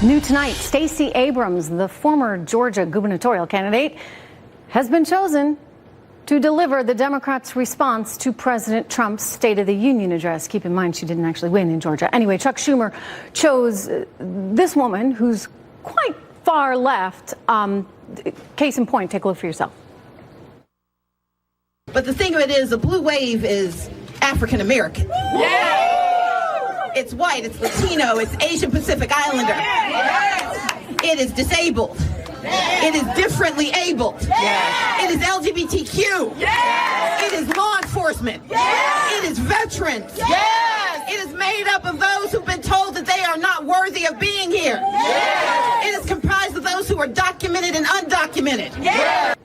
New tonight, Stacey Abrams, the former Georgia gubernatorial candidate, has been chosen to deliver the Democrats' response to President Trump's State of the Union address. Keep in mind, she didn't actually win in Georgia. Anyway, Chuck Schumer chose this woman who's quite far left. Case in point, take a look for yourself. But the thing of it is, the blue wave is African American. Yeah! It's white, it's Latino, it's Asian Pacific Islander. It is disabled. It is differently abled. It is LGBTQ. It is law enforcement. It is veterans. It is made up of those who've been told that they are not worthy of being here. It is comprised of those who are documented and undocumented.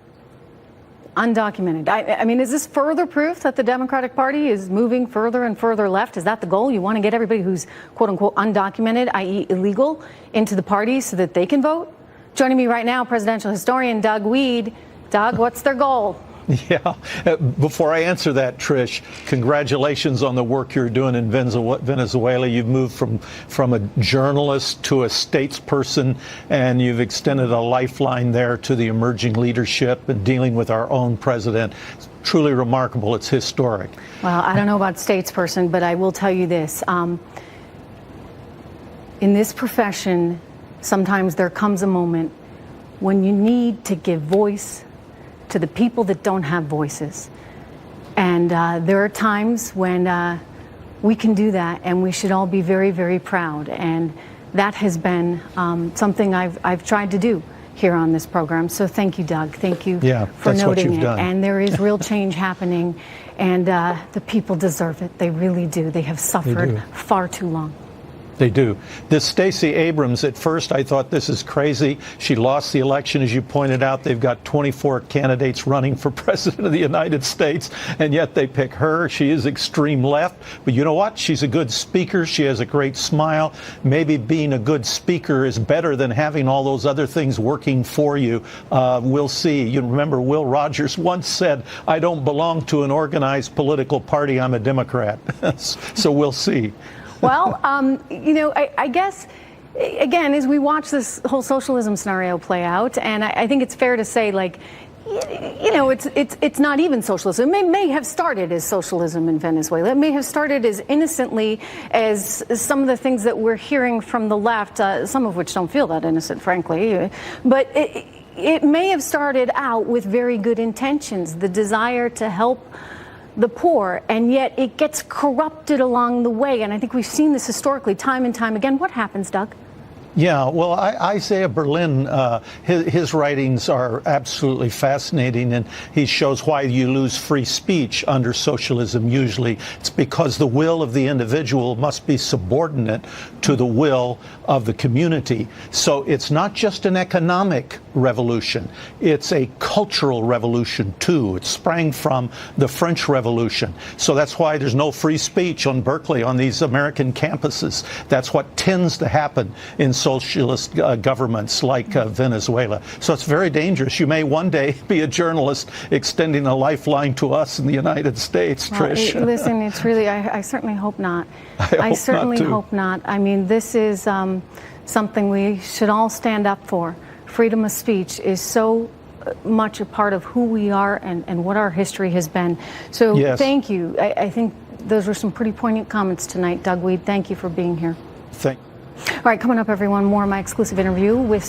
Undocumented. I mean, is this further proof that the Democratic Party is moving further and further left? Is that the goal? You want to get everybody who's quote unquote undocumented, i.e. illegal, into the party so that they can vote? Joining me right now, presidential historian Doug Wead. Doug, what's their goal? Yeah. Before I answer that, Trish, congratulations on the work you're doing in Venezuela. You've moved from a journalist to a statesperson, and you've extended a lifeline there to the emerging leadership and dealing with our own president. It's truly remarkable. It's historic. Well, I don't know about statesperson, but I will tell you this. In this profession, sometimes there comes a moment when you need to give voice to the people that don't have voices. And there are times when we can do that, and we should all be very, very proud. And that has been something I've tried to do here on this program. So thank you, Doug. Thank you for noting it. Done. And there is real change happening, and the people deserve it. They really do. They have suffered far too long. They do. This Stacey Abrams, at first I thought this is crazy. She lost the election, as you pointed out. They've got 24 candidates running for president of the United States, and yet they pick her. She is extreme left. But you know what? She's a good speaker. She has a great smile. Maybe being a good speaker is better than having all those other things working for you. We'll see. You remember Will Rogers once said, "I don't belong to an organized political party. I'm a Democrat." So we'll see. Well, you know, I guess, again, as we watch this whole socialism scenario play out, and I think it's fair to say, like, you know, it's not even socialism. It may have started as socialism in Venezuela. It may have started as innocently as some of the things that we're hearing from the left, some of which don't feel that innocent, frankly. But it may have started out with very good intentions, the desire to help the poor, and yet it gets corrupted along the way. And I think we've seen this historically time and time again. What happens, Doug? Yeah, well, Isiah Berlin, his writings are absolutely fascinating, and he shows why you lose free speech under socialism usually. It's because the will of the individual must be subordinate to the will of the community. So it's not just an economic revolution, it's a cultural revolution too. It sprang from the French Revolution. So that's why there's no free speech on Berkeley, on these American campuses. That's what tends to happen in socialist governments like Venezuela. So it's very dangerous. You may one day be a journalist extending a lifeline to us in the United States, Trish. Listen, it's really, I certainly hope not. I certainly hope not. I mean, this is something we should all stand up for. Freedom of speech is so much a part of who we are and what our history has been. So thank you. I think those were some pretty poignant comments tonight. Doug Wead, thank you for being here. Thank you. All right, coming up, everyone, more of my exclusive interview with